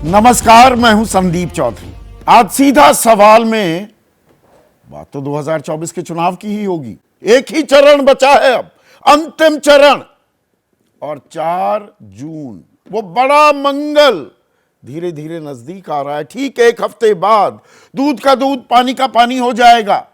नमस्कार, मैं हूं संदीप चौधरी। आज सीधा सवाल में बात तो 2024 के चुनाव की ही होगी। एक ही चरण बचा है अब, अंतिम चरण, और 4 जून वो बड़ा मंगल धीरे धीरे नजदीक आ रहा है। ठीक 1 हफ्ते बाद दूध का दूध पानी का पानी हो जाएगा।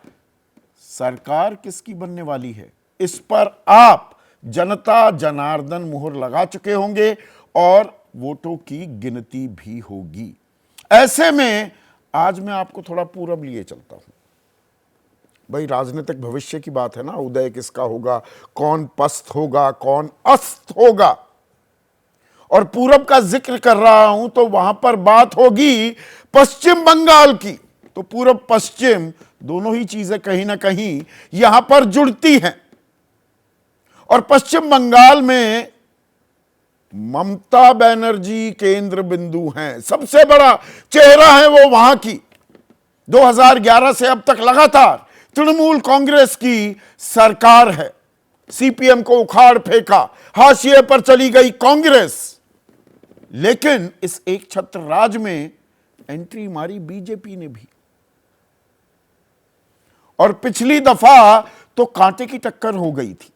सरकार किसकी बनने वाली है, इस पर आप जनता जनार्दन मुहर लगा चुके होंगे और वोटों की गिनती भी होगी। ऐसे में आज मैं आपको थोड़ा पूरब लिए चलता हूं। भाई, राजनीतिक भविष्य की बात है ना, उदय किसका होगा, कौन पस्त होगा, कौन अस्त होगा। और पूरब का जिक्र कर रहा हूं तो वहां पर बात होगी पश्चिम बंगाल की। तो पूरब पश्चिम दोनों ही चीजें कहीं ना कहीं यहां पर जुड़ती हैं। और पश्चिम बंगाल में ममता बनर्जी केंद्र बिंदु हैं, सबसे बड़ा चेहरा है वो वहां की। 2011 से अब तक लगातार तृणमूल कांग्रेस की सरकार है। सीपीएम को उखाड़ फेंका, हाशिए पर चली गई कांग्रेस, लेकिन इस एक छत्र राज में एंट्री मारी बीजेपी ने भी। और पिछली दफा तो कांटे की टक्कर हो गई थी।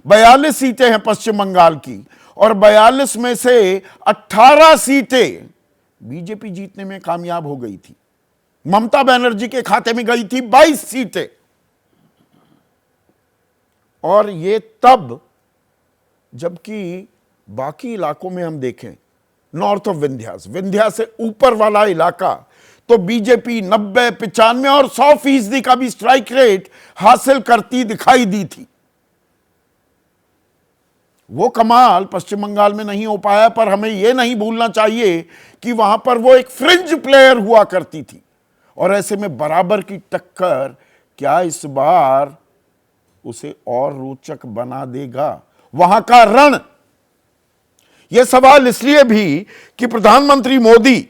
42 सीटें हैं पश्चिम बंगाल की, और 42 में से 18 सीटें बीजेपी जीतने में कामयाब हो गई थी। ममता बनर्जी के खाते में गई थी 22 सीटें। और ये तब जबकि बाकी इलाकों में हम देखें, नॉर्थ ऑफ विंध्या से ऊपर वाला इलाका, तो बीजेपी 90, 95 और 100% का भी स्ट्राइक रेट हासिल करती दिखाई दी थी। वो कमाल पश्चिम बंगाल में नहीं हो पाया, पर हमें यह नहीं भूलना चाहिए कि वहां पर वो एक फ्रिंज प्लेयर हुआ करती थी। और ऐसे में बराबर की टक्कर क्या इस बार उसे और रोचक बना देगा वहां का रण? यह सवाल इसलिए भी कि प्रधानमंत्री मोदी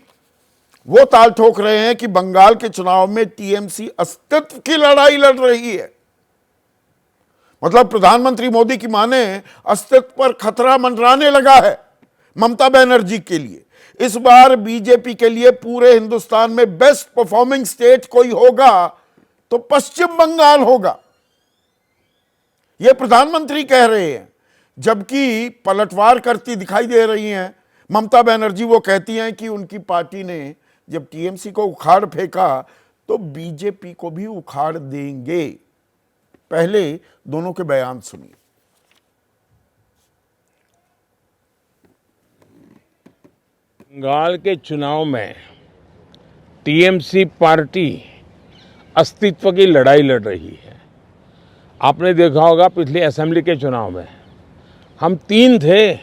वो ताल ठोक रहे हैं कि बंगाल के चुनाव में टीएमसी अस्तित्व की लड़ाई लड़ रही है। मतलब प्रधानमंत्री मोदी की माने अस्तित्व पर खतरा मंडराने लगा है ममता बनर्जी के लिए। इस बार बीजेपी के लिए पूरे हिंदुस्तान में बेस्ट परफॉर्मिंग स्टेट कोई होगा तो पश्चिम बंगाल होगा, यह प्रधानमंत्री कह रहे हैं। जबकि पलटवार करती दिखाई दे रही हैं ममता बनर्जी। वो कहती हैं कि उनकी पार्टी ने जब टीएमसी को उखाड़ फेंका तो बीजेपी को भी उखाड़ देंगे। पहले दोनों के बयान सुनिए। बंगाल के चुनाव में टीएमसी पार्टी अस्तित्व की लड़ाई लड़ रही है। आपने देखा होगा पिछले असेंबली के चुनाव में हम 3 थे,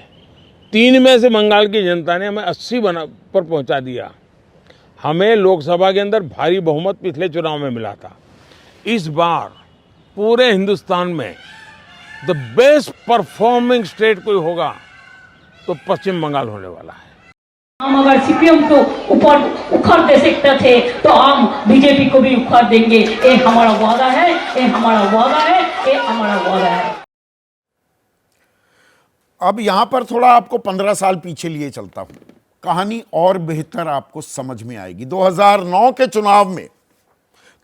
3 में से बंगाल की जनता ने हमें 80 पर पहुंचा दिया। हमें लोकसभा के अंदर भारी बहुमत पिछले चुनाव में मिला था। इस बार पूरे हिंदुस्तान में द बेस्ट परफॉर्मिंग स्टेट कोई होगा तो पश्चिम बंगाल होने वाला है। हम अगर सीपीएम को ऊपर उखाड़ दे सकते थे तो हम बीजेपी को भी उखाड़ देंगे। ये हमारा वादा है, ये हमारा वादा है, ये हमारा वादा है। अब यहां पर थोड़ा आपको 15 साल पीछे लिए चलता हूं, कहानी और बेहतर आपको समझ में आएगी। 2009 के चुनाव में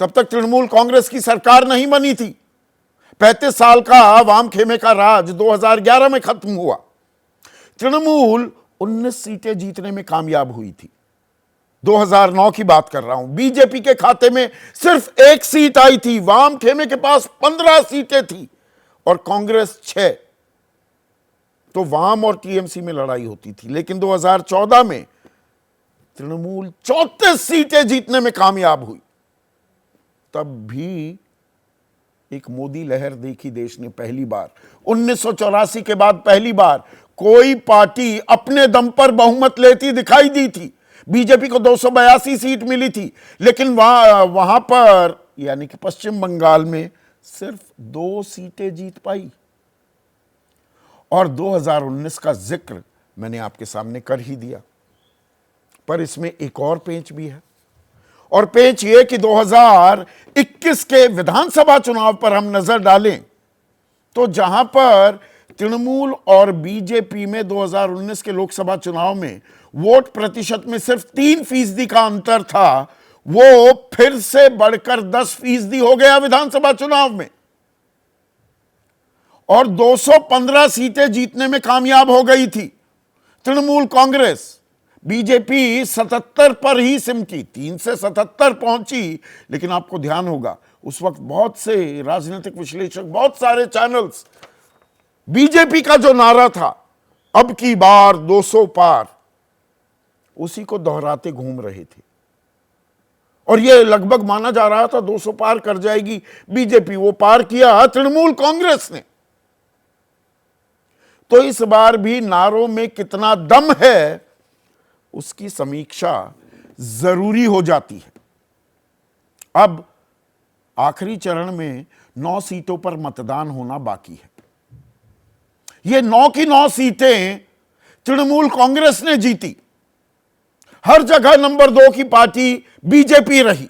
तब तक तृणमूल कांग्रेस की सरकार नहीं बनी थी। 35 साल का वाम खेमे का राज 2011 में खत्म हुआ। तृणमूल 19 सीटें जीतने में कामयाब हुई थी। 2009 की बात कर रहा हूं। बीजेपी के खाते में सिर्फ 1 सीट आई थी। वाम खेमे के पास 15 सीटें थी और कांग्रेस 6। तो वाम और टीएमसी में लड़ाई होती थी। लेकिन 2014 में तृणमूल 34 सीटें जीतने में कामयाब हुई। तब भी एक मोदी लहर देखी देश ने पहली बार। 1984 के बाद पहली बार कोई पार्टी अपने दम पर बहुमत लेती दिखाई दी थी। बीजेपी को 282 सीट मिली थी, लेकिन वहां पर यानी कि पश्चिम बंगाल में सिर्फ 2 सीटें जीत पाई। और 2019 का जिक्र मैंने आपके सामने कर ही दिया, पर इसमें एक और पेंच भी है। और पेंच ये कि 2021 के विधानसभा चुनाव पर हम नजर डालें तो जहां पर तृणमूल और बीजेपी में 2019 के लोकसभा चुनाव में वोट प्रतिशत में सिर्फ 3% का अंतर था, वो फिर से बढ़कर 10% हो गया विधानसभा चुनाव में और 215 सीटें जीतने में कामयाब हो गई थी तृणमूल कांग्रेस। बीजेपी 77 पर ही सिमटी, 3 से 77 पहुंची। लेकिन आपको ध्यान होगा उस वक्त बहुत से राजनीतिक विश्लेषक, बहुत सारे चैनल्स बीजेपी का जो नारा था अब की बार 200 पार, उसी को दोहराते घूम रहे थे और यह लगभग माना जा रहा था 200 पार कर जाएगी बीजेपी। वो पार किया तृणमूल कांग्रेस ने। तो इस बार भी नारों में कितना दम है उसकी समीक्षा जरूरी हो जाती है। अब आखिरी चरण में 9 सीटों पर मतदान होना बाकी है। ये 9 की 9 सीटें तृणमूल कांग्रेस ने जीती। हर जगह नंबर 2 की पार्टी बीजेपी रही।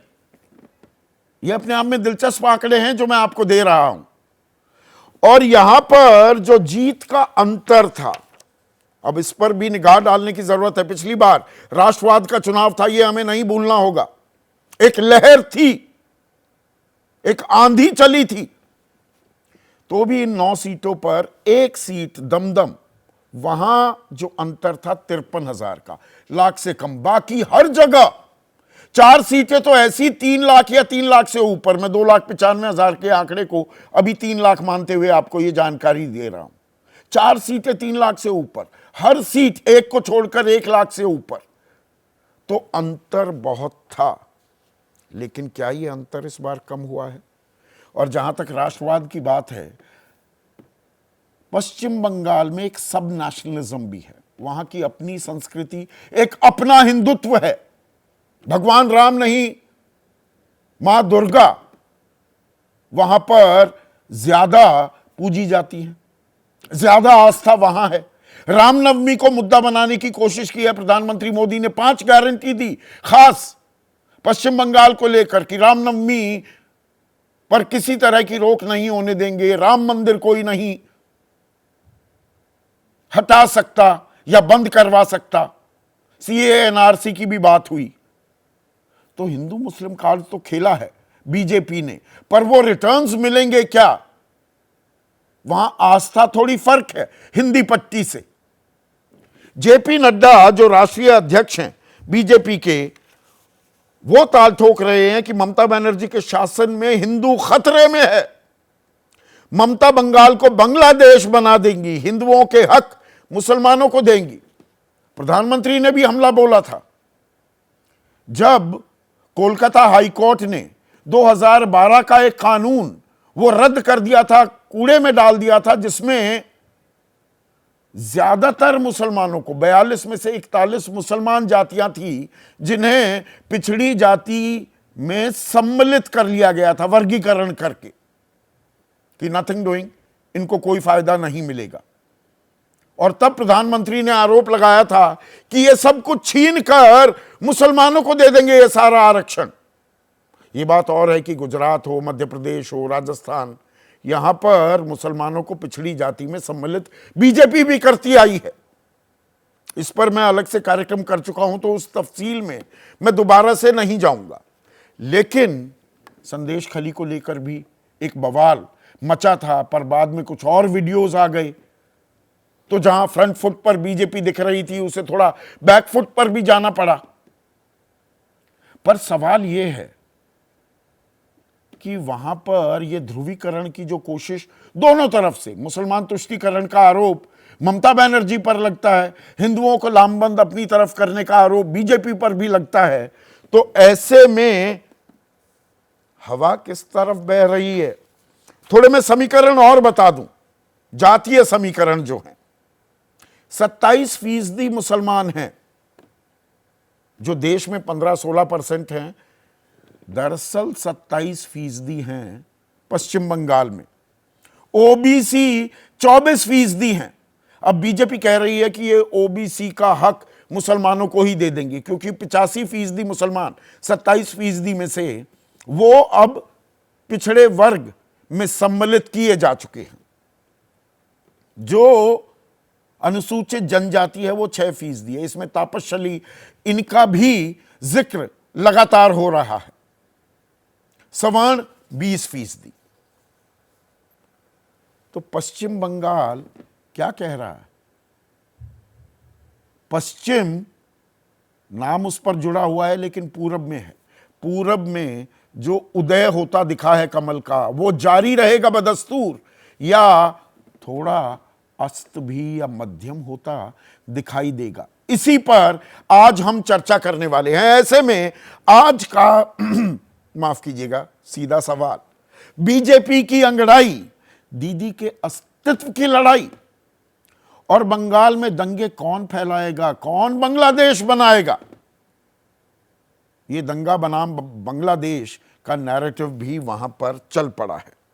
ये अपने आप में दिलचस्प आंकड़े हैं जो मैं आपको दे रहा हूं। और यहां पर जो जीत का अंतर था, अब इस पर भी निगाह डालने की जरूरत है। पिछली बार राष्ट्रवाद का चुनाव था, यह हमें नहीं भूलना होगा। एक लहर थी, एक आंधी चली थी। तो भी इन 9 सीटों पर एक सीट दमदम, वहां जो अंतर था 53,000 का, लाख से कम। बाकी हर जगह 4 सीटें तो ऐसी 3 लाख या 3 लाख से ऊपर। मैं 2,95,000 के आंकड़े को अभी 3 लाख मानते हुए आपको यह जानकारी दे रहा हूं। 4 सीटें 3 लाख से ऊपर, हर सीट एक को छोड़कर 1 लाख से ऊपर। तो अंतर बहुत था। लेकिन क्या यह अंतर इस बार कम हुआ है? और जहां तक राष्ट्रवाद की बात है, पश्चिम बंगाल में एक सब नेशनलिज्म भी है। वहां की अपनी संस्कृति, एक अपना हिंदुत्व है। भगवान राम नहीं, मां दुर्गा वहां पर ज्यादा पूजी जाती है, ज्यादा आस्था वहां है। रामनवमी को मुद्दा बनाने की कोशिश की है प्रधानमंत्री मोदी ने। 5 गारंटी दी खास पश्चिम बंगाल को लेकर कि रामनवमी पर किसी तरह की रोक नहीं होने देंगे, राम मंदिर कोई नहीं हटा सकता या बंद करवा सकता। सीए एनआरसी की भी बात हुई। तो हिंदू मुस्लिम कार्ड तो खेला है बीजेपी ने, पर वो रिटर्न्स मिलेंगे क्या? वहां आस्था थोड़ी फर्क है हिंदी पट्टी से। जेपी नड्डा जो राष्ट्रीय अध्यक्ष हैं बीजेपी के, वो ताल ठोक रहे हैं कि ममता बनर्जी के शासन में हिंदू खतरे में है। ममता बंगाल को बांग्लादेश बना देंगी, हिंदुओं के हक मुसलमानों को देंगी। प्रधानमंत्री ने भी हमला बोला था जब कोलकाता हाईकोर्ट ने 2012 का एक कानून वो रद्द कर दिया था, कूड़े में डाल दिया था, जिसमें ज्यादातर मुसलमानों को, 42 में से 41 मुसलमान जातियां थी जिन्हें पिछड़ी जाति में सम्मिलित कर लिया गया था वर्गीकरण करके कि नथिंग डूइंग, इनको कोई फायदा नहीं मिलेगा। और तब प्रधानमंत्री ने आरोप लगाया था कि ये सब कुछ छीन कर मुसलमानों को दे देंगे ये सारा आरक्षण। ये बात और है कि गुजरात हो, मध्य प्रदेश हो, राजस्थान, यहां पर मुसलमानों को पिछड़ी जाति में सम्मिलित बीजेपी भी करती आई है। इस पर मैं अलग से कार्यक्रम कर चुका हूं, तो उस तफसील में मैं दोबारा से नहीं जाऊंगा। लेकिन संदेश खली को लेकर भी एक बवाल मचा था, पर बाद में कुछ और वीडियोस आ गए, तो जहां फ्रंट फुट पर बीजेपी दिख रही थी उसे थोड़ा बैक फुट पर भी जाना पड़ा। पर सवाल यह है कि वहां पर यह ध्रुवीकरण की जो कोशिश दोनों तरफ से, मुसलमान तुष्टीकरण का आरोप ममता बनर्जी पर लगता है, हिंदुओं को लामबंद अपनी तरफ करने का आरोप बीजेपी पर भी लगता है। तो ऐसे में हवा किस तरफ बह रही है? थोड़े मैं समीकरण और बता दूं, जातीय समीकरण जो है। 27% मुसलमान हैं जो देश में 15-16% हैं, दरअसल 27% हैं पश्चिम बंगाल में। ओबीसी 24% हैं। अब बीजेपी कह रही है कि ये ओबीसी का हक मुसलमानों को ही दे देंगे, क्योंकि 85% मुसलमान 27% में से वो अब पिछड़े वर्ग में सम्मिलित किए जा चुके हैं। जो अनुसूचित जनजाति है वो 6% है। इसमें तपस्वी इनका भी जिक्र लगातार हो रहा है। सवर्ण 20%। तो पश्चिम बंगाल क्या कह रहा है? पश्चिम नाम उस पर जुड़ा हुआ है, लेकिन पूरब में है। पूरब में जो उदय होता दिखा है कमल का, वो जारी रहेगा बदस्तूर, या थोड़ा अस्त भी या मध्यम होता दिखाई देगा? इसी पर आज हम चर्चा करने वाले हैं। ऐसे में आज का माफ कीजिएगा, सीधा सवाल, बीजेपी की अंगड़ाई, दीदी के अस्तित्व की लड़ाई, और बंगाल में दंगे कौन फैलाएगा, कौन बांग्लादेश बनाएगा? ये दंगा बनाम बांग्लादेश का नैरेटिव भी वहां पर चल पड़ा है।